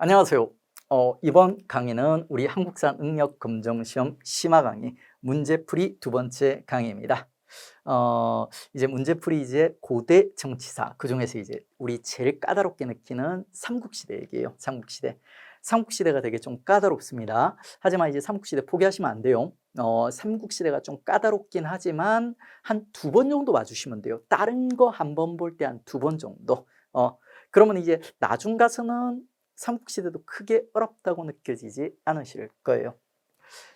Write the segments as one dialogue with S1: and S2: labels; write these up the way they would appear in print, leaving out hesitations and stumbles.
S1: 안녕하세요. 이번 강의는 우리 한국사 능력검정시험 심화 강의 문제풀이 두 번째 강의입니다. 이제 문제풀이 이제 고대 정치사, 그중에서 이제 우리 제일 까다롭게 느끼는 삼국시대 얘기예요. 삼국시대. 삼국시대가 되게 좀 까다롭습니다. 하지만 이제 삼국시대 포기하시면 안 돼요. 삼국시대가 좀 까다롭긴 하지만 한 두 번 정도 봐주시면 돼요. 다른 거 한 번 볼 때 한 두 번 정도. 그러면 이제 나중 가서는 삼국시대도 크게 어렵다고 느껴지지 않으실 거예요.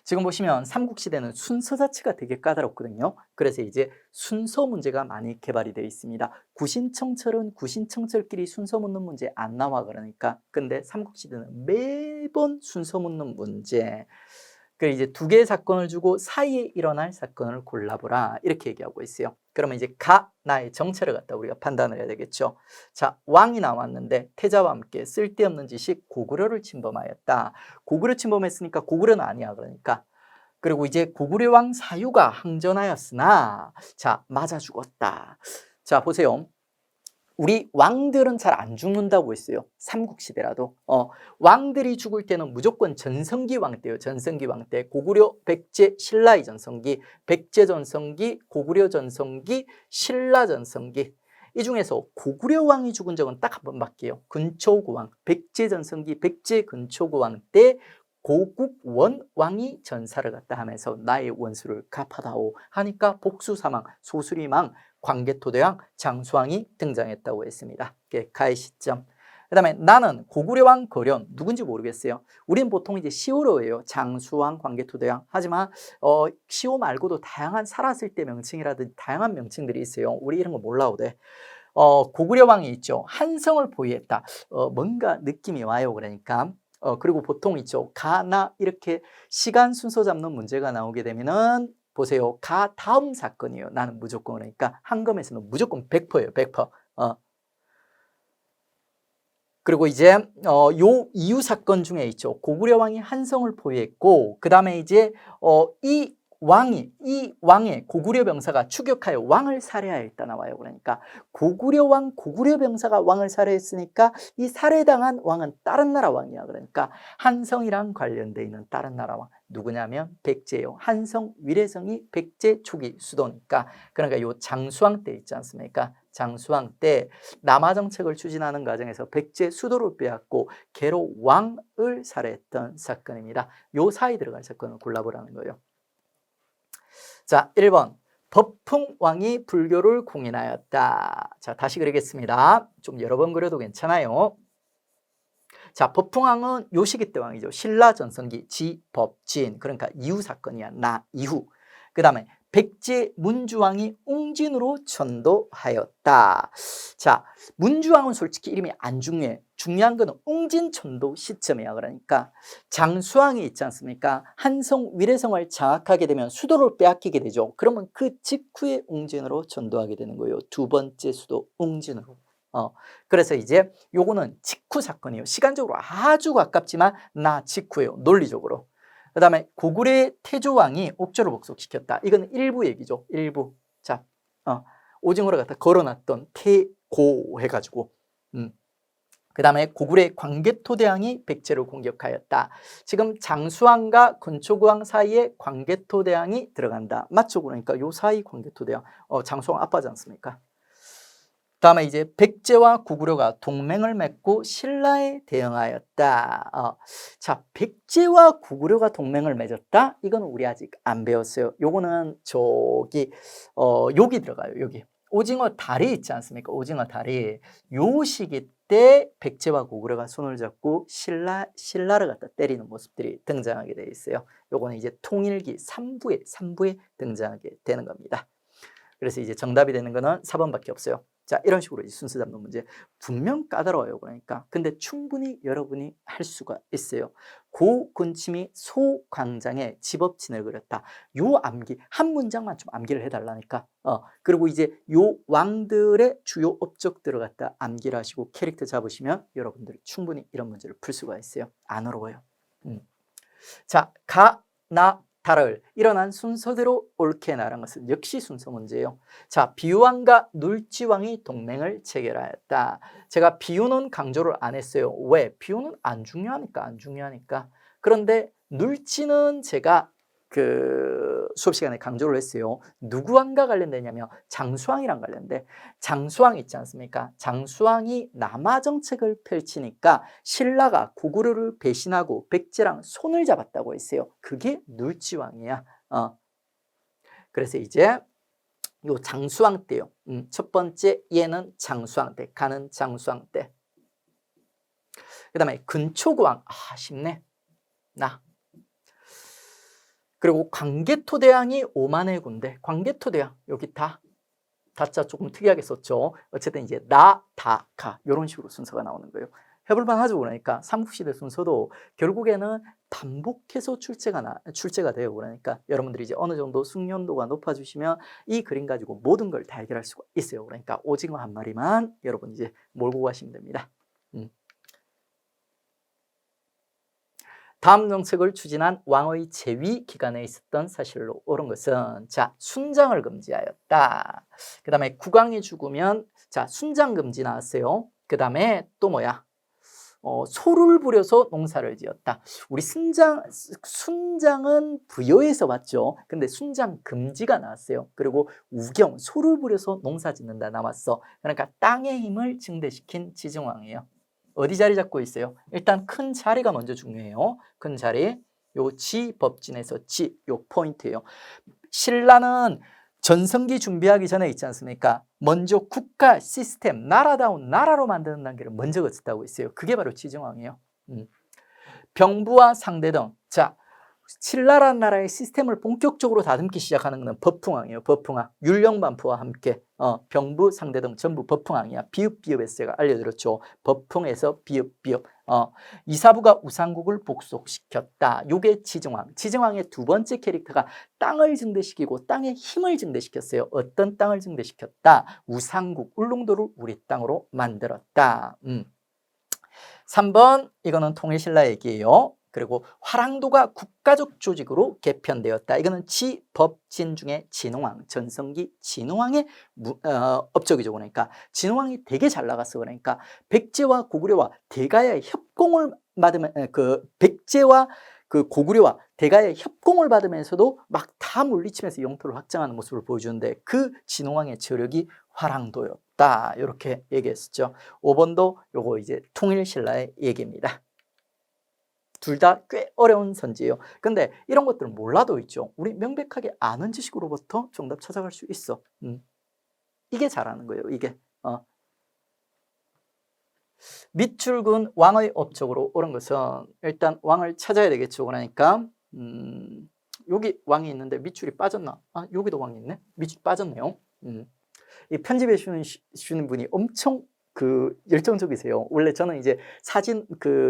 S1: 지금 보시면 삼국시대는 순서 자체가 되게 까다롭거든요. 그래서 이제 순서 문제가 많이 개발이 되어 있습니다. 구신청철은 구신청철끼리 순서 묻는 문제 안 나와 그러니까. 근데 삼국시대는 매번 순서 묻는 문제. 그 이제 두 개의 사건을 주고 사이에 일어날 사건을 골라보라 이렇게 얘기하고 있어요. 그러면 이제 나의 정체를 갖다 우리가 판단을 해야 되겠죠. 자, 왕이 나왔는데 태자와 함께 쓸데없는 짓이 고구려를 침범하였다. 고구려 침범했으니까 고구려는 아니야 그러니까. 그리고 이제 고구려 왕 사유가 항전하였으나 자, 맞아 죽었다. 자, 보세요. 우리 왕들은 잘 안 죽는다고 했어요. 삼국시대라도. 왕들이 죽을 때는 무조건 전성기 왕 때예요. 전성기 왕 때. 고구려, 백제, 신라의 전성기, 백제 전성기, 고구려 전성기, 신라 전성기. 이 중에서 고구려 왕이 죽은 적은 딱 한 번밖에요. 근초고왕, 백제 전성기, 백제 근초고왕 때 고국원 왕이 전사를 갖다 하면서 나의 원수를 갚아다오 하니까 복수사망, 소수리망, 광개토대왕, 장수왕이 등장했다고 했습니다. 가의 시점. 그 다음에 나는 고구려왕 거련 누군지 모르겠어요. 우리는 보통 이제 시호로예요. 장수왕, 광개토대왕. 하지만 시호 말고도 다양한 살았을 때 명칭이라든지 다양한 명칭들이 있어요. 우리 이런 거 몰라도 돼. 고구려 왕이 있죠. 한성을 보유했다. 뭔가 느낌이 와요. 그러니까. 그리고 보통 있죠. 가나 이렇게 시간 순서 잡는 문제가 나오게 되면은 보세요. 가 다음 사건이에요. 나는 무조건. 그러니까 한검에서는 무조건 100%예요. 100%. 그리고 이제 요 이유 사건 중에 있죠. 고구려 왕이 한성을 포위했고 그 다음에 이제 이 왕의 고구려 병사가 추격하여 왕을 살해하였다 나와요. 그러니까 고구려 왕, 고구려 병사가 왕을 살해했으니까 이 살해당한 왕은 다른 나라 왕이야. 그러니까 한성이랑 관련돼 있는 다른 나라 왕 누구냐면 백제예요. 한성 위례성이 백제 초기 수도니까. 그러니까 요 장수왕 때 있지 않습니까? 장수왕 때 남하 정책을 추진하는 과정에서 백제 수도를 빼앗고 개로 왕을 살해했던 사건입니다. 요 사이 들어갈 사건을 골라보라는 거예요. 자, 1번 법풍왕이 불교를 공인하였다. 자, 다시 그리겠습니다. 좀 여러 번 그려도 괜찮아요. 자, 법풍왕은 요 시기 때 왕이죠. 신라 전성기 지법진, 그러니까 이후 사건이야. 나 이후. 그 다음에 백제 문주왕이 웅진으로 천도하였다. 자, 문주왕은 솔직히 이름이 안 중요해. 중요한 거는 웅진천도 시점이야. 그러니까 장수왕이 있지 않습니까? 한성 위례성을 장악하게 되면 수도를 빼앗기게 되죠. 그러면 그 직후에 웅진으로 전도하게 되는 거예요. 두 번째 수도 웅진으로. 그래서 이제 요거는 직후 사건이에요. 시간적으로 아주 가깝지만 나 직후예요. 논리적으로. 그 다음에 고구려 태조왕이 옥조를 복속시켰다. 이건 일부 얘기죠. 일부. 자, 오징어를 갖다 걸어놨던 태고 해가지고. 그 다음에 고구려 광개토대왕이 백제를 공격하였다. 지금 장수왕과 근초고왕 사이에 광개토대왕이 들어간다. 맞죠? 그러니까 요 사이 광개토대왕. 장수왕 아빠지 않습니까? 다음에 이제 백제와 고구려가 동맹을 맺고 신라에 대응하였다. 자, 백제와 고구려가 동맹을 맺었다? 이거는 우리 아직 안 배웠어요. 요거는 여기 들어가요. 여기 오징어 다리 있지 않습니까? 오징어 다리. 요 시기 때 백제와 고구려가 손을 잡고 신라를 갖다 때리는 모습들이 등장하게 되어 있어요. 요거는 이제 통일기 3부에 등장하게 되는 겁니다. 그래서 이제 정답이 되는 거는 4번밖에 없어요. 자, 이런 식으로 이제 순서 잡는 문제. 분명 까다로워요. 그러니까. 근데 충분히 여러분이 할 수가 있어요. 고군침이 소광장에 집업진을 그렸다. 요 암기, 한 문장만 좀 암기를 해달라니까. 그리고 이제 요 왕들의 주요 업적들을 갖다 암기를 하시고 캐릭터 잡으시면 여러분들이 충분히 이런 문제를 풀 수가 있어요. 안 어려워요. 자, 달을 일어난 순서대로 옳게 나란 것은 역시 순서 문제예요. 자, 비유왕과 눌지왕이 동맹을 체결하였다. 제가 비유는 강조를 안 했어요. 왜? 비유는 안 중요하니까. 그런데 눌지는 제가 그 수업 시간에 강조를 했어요. 누구왕과 관련되냐면 장수왕이랑 관련돼. 장수왕 있지 않습니까? 장수왕이 남하 정책을 펼치니까 신라가 고구려를 배신하고 백제랑 손을 잡았다고 했어요. 그게 눌지왕이야. 그래서 이제 요 장수왕 때요. 첫 번째 얘는 장수왕 때, 가는 장수왕 때. 그 다음에 근초구왕. 쉽네. 그리고 광개토대왕이 오만의 군대. 광개토대왕 여기 다자 조금 특이하게 썼죠. 어쨌든 이제 나, 다, 가 이런 식으로 순서가 나오는 거예요. 해볼만 하죠. 그러니까 삼국시대 순서도 결국에는 반복해서 출제가 돼요. 그러니까 여러분들이 이제 어느 정도 숙련도가 높아지시면 이 그림 가지고 모든 걸 다 해결할 수가 있어요. 그러니까 오징어 한 마리만 여러분 이제 몰고 가시면 됩니다. 다음 정책을 추진한 왕의 재위 기간에 있었던 사실로 옳은 것은 자, 순장을 금지하였다. 그 다음에 국왕이 죽으면 자, 순장 금지 나왔어요. 그 다음에 또 뭐야? 소를 부려서 농사를 지었다. 우리 순장은 부여에서 봤죠. 근데 순장 금지가 나왔어요. 그리고 우경, 소를 부려서 농사 짓는다 나왔어. 그러니까 땅의 힘을 증대시킨 지정왕이에요. 어디 자리 잡고 있어요? 일단 큰 자리가 먼저 중요해요. 큰 자리. 요 지법진에서 요 포인트예요. 신라는 전성기 준비하기 전에 있지 않습니까? 먼저 국가 시스템, 나라다운 나라로 만드는 단계를 먼저 거쳤다고 있어요. 그게 바로 지정왕이에요. 병부와 상대등. 자, 신라라는 나라의 시스템을 본격적으로 다듬기 시작하는 것은 법풍왕이에요. 법풍왕. 율령반포와 함께 병부, 상대등 전부 법풍왕이야. 비읍비읍에서 제가 알려드렸죠. 법풍에서 비읍비읍. 이사부가 우상국을 복속시켰다. 요게 지정왕. 지정왕의 두 번째 캐릭터가 땅을 증대시키고 땅의 힘을 증대시켰어요. 어떤 땅을 증대시켰다? 우상국, 울릉도를 우리 땅으로 만들었다. 3번 이거는 통일신라 얘기예요. 그리고 화랑도가 국가적 조직으로 개편되었다. 이거는 지법진 중에 진흥왕, 전성기 진흥왕의 업적이죠. 그러니까 진흥왕이 되게 잘 나갔어. 그러니까 백제와 고구려와 대가의 협공을 받으면 백제와 그 고구려와 대가의 협공을 받으면서도 막 다 물리치면서 영토를 확장하는 모습을 보여주는데 그 진흥왕의 저력이 화랑도였다. 이렇게 얘기했었죠. 5번도 요거 이제 통일신라의 얘기입니다. 둘 다 꽤 어려운 선지예요. 근데 이런 것들은 몰라도 있죠. 우리 명백하게 아는 지식으로부터 정답 찾아갈 수 있어. 이게 잘하는 거예요. 이게. 밑줄근 왕의 업적으로 옳은 것은 일단 왕을 찾아야 되겠죠. 그러니까 여기 왕이 있는데 밑줄이 빠졌나? 여기도 왕이 있네. 밑줄 빠졌네요. 이 편집해 주시는 분이 엄청 열정적이세요. 원래 저는 이제 사진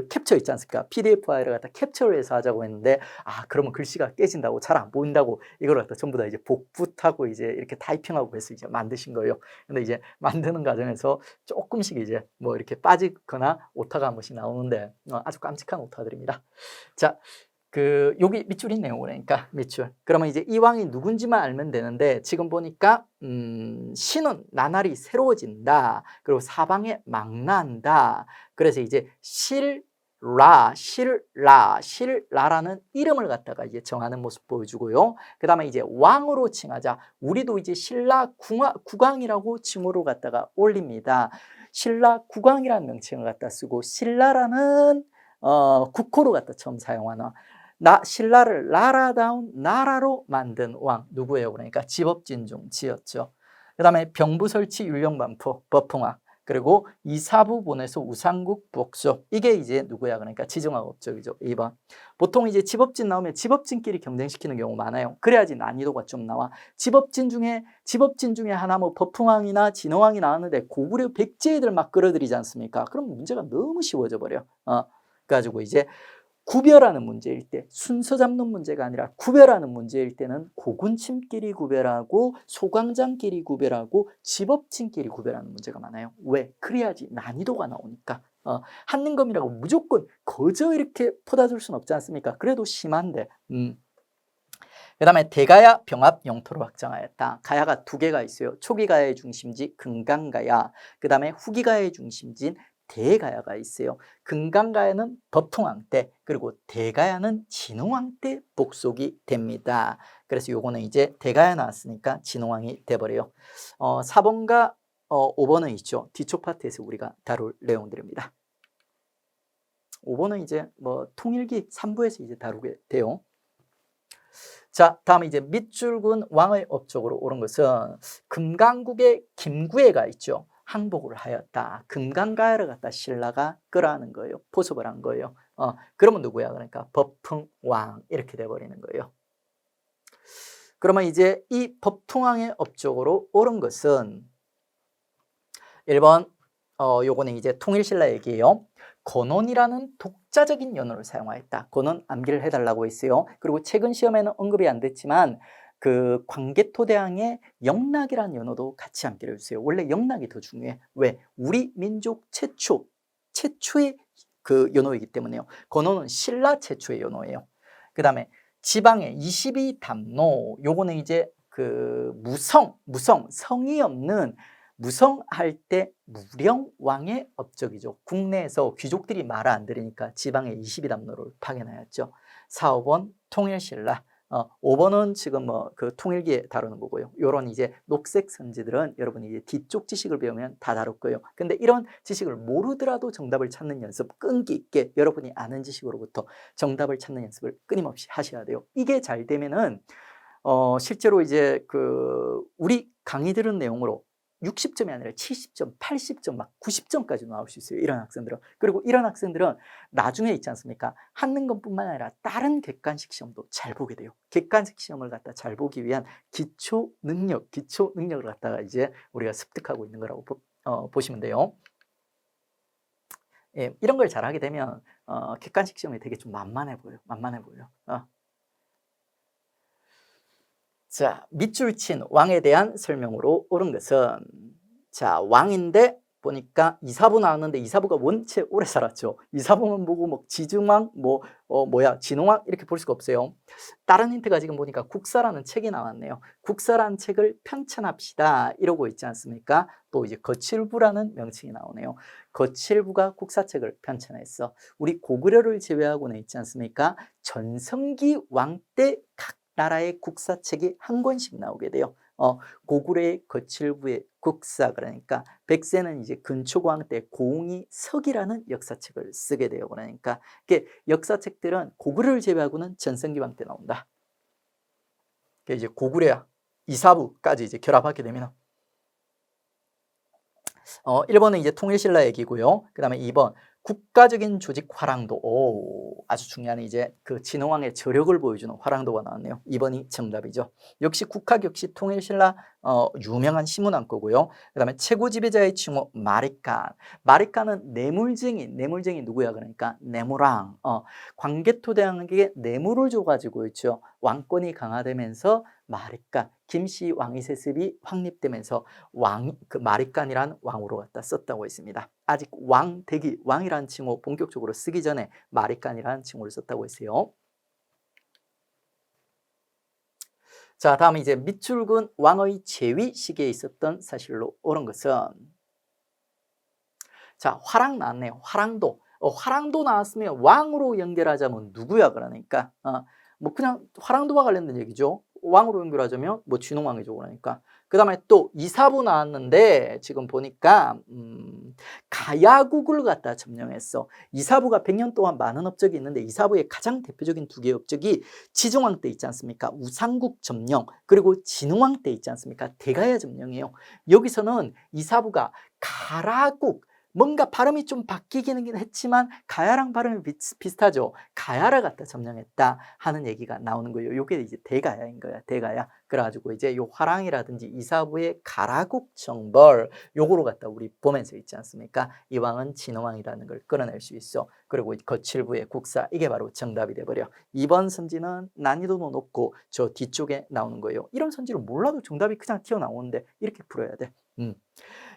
S1: 캡처 있지 않습니까? PDF 파일을 갖다 캡처를 해서 하자고 했는데 그러면 글씨가 깨진다고 잘 안 보인다고 이걸 갖다 전부 다 이제 복붙하고 이제 이렇게 타이핑하고 해서 이제 만드신 거예요. 근데 이제 만드는 과정에서 조금씩 이제 뭐 이렇게 빠지거나 오타가 한 번씩 나오는데 아주 깜찍한 오타들입니다. 자, 여기 밑줄 있네요. 그러니까 밑줄. 그러면 이제 이 왕이 누군지만 알면 되는데 지금 보니까 신은 나날이 새로워진다. 그리고 사방에 망나한다. 그래서 이제 신라라는 이름을 갖다가 이제 정하는 모습 보여주고요. 그 다음에 이제 왕으로 칭하자. 우리도 이제 신라 국왕이라고 칭호로 갖다가 올립니다. 신라 국왕이라는 명칭을 갖다 쓰고 신라라는 국호로 갖다 처음 사용하나. 신라를 나라다운 나라로 만든 왕 누구예요? 그러니까 지법진중 지였죠. 그 다음에 병부설치 율령반포 법풍왕 그리고 이사부 보내서 우상국 복속 이게 이제 누구야? 그러니까 지정왕 업적이죠. 2번. 보통 이제 지법진 나오면 지법진끼리 경쟁시키는 경우 많아요. 그래야지 난이도가 좀 나와. 지법진 중에 하나 뭐 법풍왕이나 진흥왕이 나왔는데 고구려 백제애들 막 끌어들이지 않습니까? 그럼 문제가 너무 쉬워져 버려. 그래가지고 이제 구별하는 문제일 때 순서 잡는 문제가 아니라 구별하는 문제일 때는 고군침끼리 구별하고 소광장끼리 구별하고 지법진끼리 구별하는 문제가 많아요. 왜? 그래야지 난이도가 나오니까. 한능검이라고 무조건 거저 이렇게 퍼다 줄 수는 없지 않습니까? 그래도 심한데 그 다음에 대가야 병합 영토로 확장하였다. 가야가 두 개가 있어요. 초기 가야의 중심지 금강가야, 그 다음에 후기 가야의 중심지인 대가야가 있어요. 금강가야는 법통왕 때, 그리고 대가야는 진흥왕 때 복속이 됩니다. 그래서 요거는 이제 대가야 나왔으니까 진흥왕이 돼버려요. 4번과 5번은 있죠. 뒤쪽 파트에서 우리가 다룰 내용들입니다. 5번은 이제 뭐 통일기 3부에서 이제 다루게 돼요. 자, 다음에 이제 밑줄근 왕의 업적으로 옳은 것은 금강국의 김구애가 있죠. 항복을 하였다. 금강가야를 갖다 신라가 끌어안은 거예요. 포섭을 한 거예요. 그러면 누구야? 그러니까 법흥왕 이렇게 돼버리는 거예요. 그러면 이제 이 법통왕의 업적으로 옳은 것은 1번 요거는 이제 통일신라 얘기예요. 건원이라는 독자적인 연호를 사용하였다. 건원 암기를 해달라고 했어요. 그리고 최근 시험에는 언급이 안 됐지만 그 광개토대왕의 영락이라는 연호도 같이 암기를 해주세요. 원래 영락이 더 중요해. 왜? 우리 민족 최초의 그 연호이기 때문에요. 건원은 신라 최초의 연호예요. 그 다음에 지방의 22담로, 요거는 이제 그 성이 없는 무성할 때 무령왕의 업적이죠. 국내에서 귀족들이 말을 안 들으니까 지방의 22담로를 파견하였죠. 4, 5번 통일신라, 5번은 지금 뭐 그 통일기에 다루는 거고요. 요런 이제 녹색 선지들은 여러분이 이제 뒤쪽 지식을 배우면 다 다룰 거예요. 근데 이런 지식을 모르더라도 정답을 찾는 연습 끈기 있게 여러분이 아는 지식으로부터 정답을 찾는 연습을 끊임없이 하셔야 돼요. 이게 잘 되면은 실제로 이제 그 우리 강의 들은 내용으로 60점이 아니라 70점, 80점, 막 90점까지 나올 수 있어요. 이런 학생들은. 그리고 이런 학생들은 나중에 있지 않습니까? 한능검뿐만 아니라 다른 객관식 시험도 잘 보게 돼요. 객관식 시험을 갖다 잘 보기 위한 기초 능력을 갖다가 이제 우리가 습득하고 있는 거라고 보시면 돼요. 예, 이런 걸 잘하게 되면 객관식 시험이 되게 좀 만만해 보여요. 자, 밑줄 친 왕에 대한 설명으로 옳은 것은, 자, 왕인데 보니까 이사부 나왔는데 이사부가 원체 오래 살았죠. 이사부만 보고 뭐 지증왕, 진흥왕 이렇게 볼 수가 없어요. 다른 힌트가 지금 보니까 국사라는 책이 나왔네요. 국사라는 책을 편찬합시다 이러고 있지 않습니까? 또 이제 거칠부라는 명칭이 나오네요. 거칠부가 국사책을 편찬했어. 우리 고구려를 제외하고는 있지 않습니까? 전성기 왕 때 각 나라의 국사책이 한 권씩 나오게 돼요. 고구려의 거칠부의 국사, 그러니까 백세는 이제 근초고왕 때 고웅이 석이라는 역사책을 쓰게 돼요. 그러니까 이게 역사책들은 고구려를 제외하고는 전성기 왕 때 나온다. 이제 고구려 이사부까지 이제 결합하게 되면 1번은 이제 통일신라 얘기고요. 그 다음에 2번 국가적인 조직 화랑도. 아주 중요한 이제 그 진흥왕의 저력을 보여주는 화랑도가 나왔네요. 2번이 정답이죠. 역시 국학 역시 통일신라 유명한 신문왕 거고요. 그 다음에 최고 지배자의 칭호 마리칸. 마리칸은 뇌물쟁이 누구야? 그러니까 뇌물왕. 광개토대왕에게 뇌물을 줘가지고 있죠. 왕권이 강화되면서 마리칸, 김씨 왕위 세습이 확립되면서 그 마리칸이란 왕으로 갖다 썼다고 했습니다. 아직 왕이라는 칭호 본격적으로 쓰기 전에 마리칸이라는 칭호를 썼다고 했어요. 자, 다음에 이제 밑줄근 왕의 재위 시기에 있었던 사실로 옳은 것은, 자, 화랑 나왔네요. 화랑도. 화랑도 나왔으면 왕으로 연결하자면 누구야? 그러니까 뭐 그냥 화랑도와 관련된 얘기죠. 왕으로 연결하자면 뭐 진흥왕이죠. 그러니까 그 다음에 또 이사부 나왔는데 지금 보니까 가야국을 갖다 점령했어. 이사부가 100년 동안 많은 업적이 있는데 이사부의 가장 대표적인 두 개의 업적이 지중왕 때 있지 않습니까? 우상국 점령, 그리고 진흥왕 때 있지 않습니까? 대가야 점령이에요. 여기서는 이사부가 가라국, 뭔가 발음이 좀 바뀌기는 했지만 가야랑 발음이 비슷하죠. 가야를 갖다 점령했다 하는 얘기가 나오는 거예요. 이게 이제 대가야인 거야. 대가야. 그래가지고 이제 요 화랑이라든지 이사부의 가라국 정벌, 요거로 갖다 우리 보면서 있지 않습니까? 이 왕은 진흥왕이라는 걸 끌어낼 수 있어. 그리고 거칠부의 국사, 이게 바로 정답이 돼버려. 2번 선지는 난이도도 높고 저 뒤쪽에 나오는 거예요. 이런 선지를 몰라도 정답이 그냥 튀어나오는데 이렇게 풀어야 돼.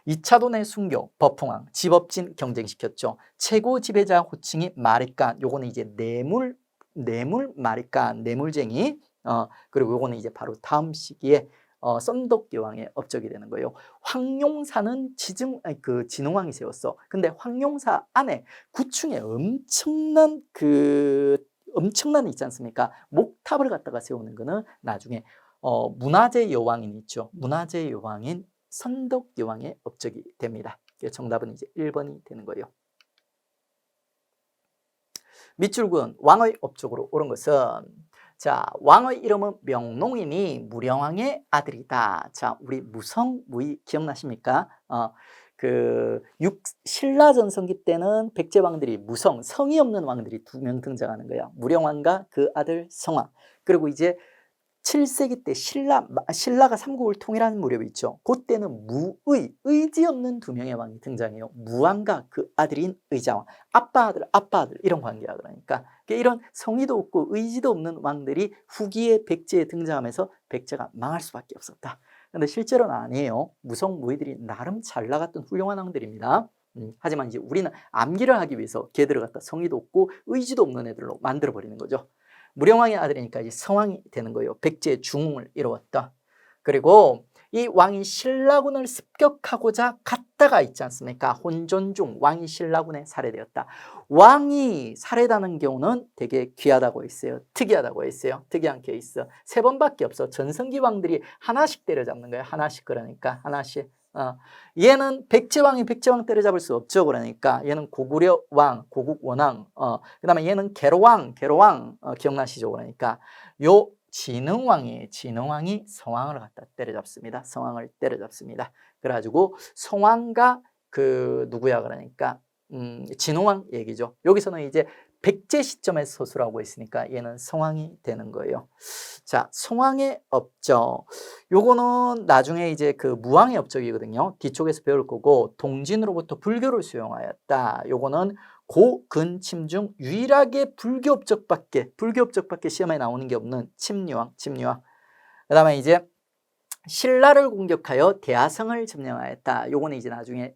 S1: 2차돈의 순교, 법통왕, 집업진 경쟁시켰죠. 최고 지배자 호칭이 마리칸, 요거는 이제 뇌물 마리칸, 뇌물쟁이, 그리고 요거는 이제 바로 다음 시기에 썬덕여왕의 업적이 되는 거예요. 황룡사는 진흥왕이 세웠어. 근데 황룡사 안에 구층에 엄청난 있지 않습니까? 목탑을 갖다가 세우는 거는 나중에 문화재 여왕인 있죠. 문화재 여왕인 선덕여왕의 업적이 됩니다. 정답은 이제 1번이 되는 거예요. 밑줄근 왕의 업적으로 옳은 것은, 자, 왕의 이름은 명농이니 무령왕의 아들이다. 자, 우리 무성무이 기억나십니까? 신라 전성기 때는 백제왕들이 무성, 성이 없는 왕들이 2명 등장하는 거야. 무령왕과 그 아들 성왕. 그리고 이제 7세기 때 신라가 삼국을 통일하는 무렵이 있죠. 그때는 의지 없는 2명의 왕이 등장해요. 무왕과 그 아들인 의자왕. 아빠 아들 이런 관계야. 그러니까 이런 성의도 없고 의지도 없는 왕들이 후기에 백제에 등장하면서 백제가 망할 수밖에 없었다. 근데 실제로는 아니에요. 무성무이들이 나름 잘 나갔던 훌륭한 왕들입니다. 하지만 이제 우리는 암기를 하기 위해서 걔들을 갖다 성의도 없고 의지도 없는 애들로 만들어버리는 거죠. 무령왕의 아들이니까 이제 성왕이 되는 거예요. 백제의 중흥을 이루었다. 그리고 이 왕이 신라군을 습격하고자 갔다가 있지 않습니까? 혼전 중 왕이 신라군에 살해되었다. 왕이 살해당하는 경우는 되게 귀하다고 했어요. 특이하다고 했어요. 특이한 케이스. 3번밖에 없어. 전성기 왕들이 하나씩 때려잡는 거예요. 하나씩. 그러니까 하나씩. 얘는 백제왕이 백제왕 때려잡을 수 없죠. 그러니까 얘는 고구려 왕, 고국 원왕. 그 다음에 얘는 계로왕 기억나시죠? 그러니까 요 진흥왕이 성왕을 갖다 때려잡습니다. 성왕을 때려잡습니다. 그래가지고 성왕과 누구야? 그러니까 진흥왕 얘기죠. 여기서는 이제 백제 시점에서 서술하고 있으니까 얘는 성왕이 되는 거예요. 자, 성왕의 업적. 요거는 나중에 이제 무왕의 업적이거든요. 뒤쪽에서 배울 거고, 동진으로부터 불교를 수용하였다. 요거는 고근침 중 유일하게 불교 업적밖에 시험에 나오는 게 없는 침류왕. 그 다음에 이제 신라를 공격하여 대하성을 점령하였다. 요거는 이제 나중에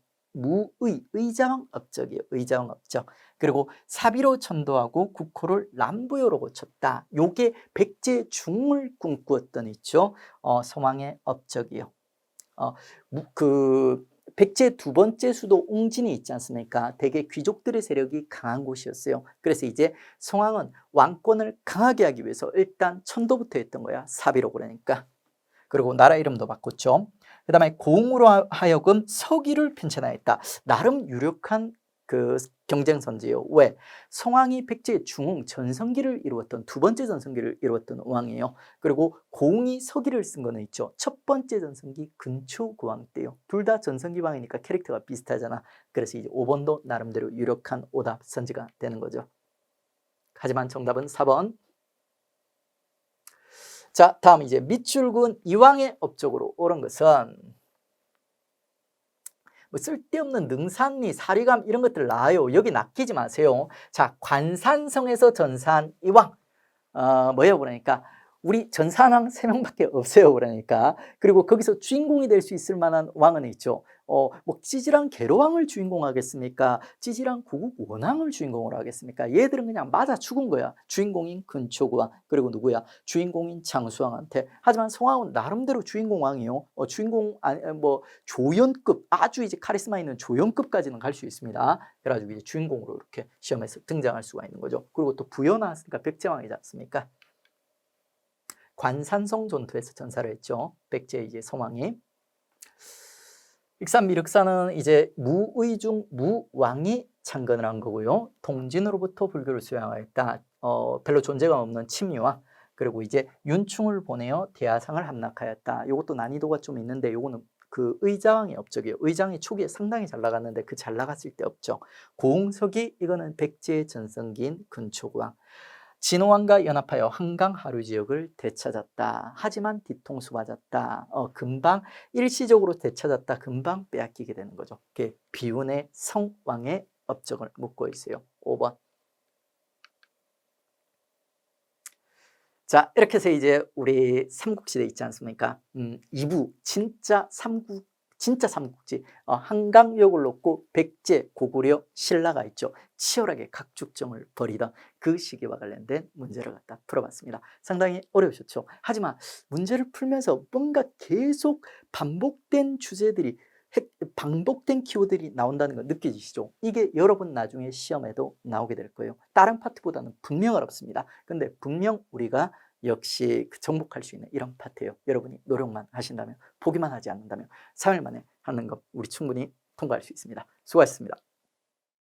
S1: 의자왕 업적이에요. 의자왕 업적. 그리고 사비로 천도하고 국호를 남부여로 고쳤다. 요게 백제 중을 꿈꾸었던 있죠. 성왕의 업적이요. 백제 2번째 수도 웅진이 있지 않습니까? 되게 귀족들의 세력이 강한 곳이었어요. 그래서 이제 성왕은 왕권을 강하게 하기 위해서 일단 천도부터 했던 거야. 사비로. 그러니까. 그리고 나라 이름도 바꿨죠. 그 다음에 고흥으로 하여금 서기를 편찬하였다. 나름 유력한 경쟁선지예요. 왜? 성왕이 백제의 중흥 전성기를 이루었던 2번째 전성기를 이루었던 왕이에요. 그리고 고흥이 서기를 쓴 거는 있죠. 첫 번째 전성기 근초고왕 때요. 둘 다 전성기 왕이니까 캐릭터가 비슷하잖아. 그래서 이제 5번도 나름대로 유력한 오답 선지가 되는 거죠. 하지만 정답은 4번. 자, 다음 이제 밑줄근 이왕의 업적으로 옳은 것은, 쓸데없는 능산리, 사리감 이런 것들 나와요. 여기 낚이지 마세요. 자, 관산성에서 전사한 이왕. 뭐예요? 그러니까 우리 전사왕 3명밖에 없어요. 그러니까. 그리고 거기서 주인공이 될 수 있을 만한 왕은 있죠. 찌질한 계로왕을 주인공 하겠습니까? 찌질한 고국 원왕을 주인공으로 하겠습니까? 얘들은 그냥 맞아 죽은 거야. 주인공인 근초고왕, 그리고 누구야? 주인공인 장수왕한테. 하지만 성왕은 나름대로 주인공 왕이요. 조연급, 아주 이제 카리스마 있는 조연급까지는 갈 수 있습니다. 그래가지고 이제 주인공으로 이렇게 시험에서 등장할 수가 있는 거죠. 그리고 또 부여 나왔으니까 백제왕이지 않습니까? 관산성 전투에서 전사를 했죠. 백제 이제 성왕이. 익산미륵사는 이제 무의중 무왕이 창건을 한 거고요. 동진으로부터 불교를 수양하였다. 별로 존재감 없는 침유왕. 그리고 이제 윤충을 보내어 대하상을 함락하였다. 이것도 난이도가 좀 있는데 요거는 의자왕의 업적이에요. 의장이 초기에 상당히 잘 나갔는데 잘 나갔을 때 업적. 고흥석이 이거는 백제의 전성기인 근초고왕. 진호왕과 연합하여 한강 하류 지역을 되찾았다. 하지만 뒤통수 맞았다. 금방 일시적으로 되찾았다. 금방 빼앗기게 되는 거죠. 그게 비운의 성왕의 업적을 묻고 있어요. 5번. 자, 이렇게 해서 이제 우리 삼국시대 있지 않습니까? 2부 진짜 진짜 삼국지 한강역을 놓고 백제, 고구려, 신라가 있죠. 치열하게 각축정을 벌이던 그 시기와 관련된 문제를 갖다 풀어봤습니다. 상당히 어려우셨죠. 하지만 문제를 풀면서 뭔가 계속 반복된 주제들이 반복된 키워드들이 나온다는 거 느껴지시죠? 이게 여러분 나중에 시험에도 나오게 될 거예요. 다른 파트보다는 분명 어렵습니다. 근데 분명 우리가 역시 정복할 수 있는 이런 파트예요. 여러분이 노력만 하신다면, 포기만 하지 않는다면 3일 만에 하는 것 우리 충분히 통과할 수 있습니다. 수고하셨습니다.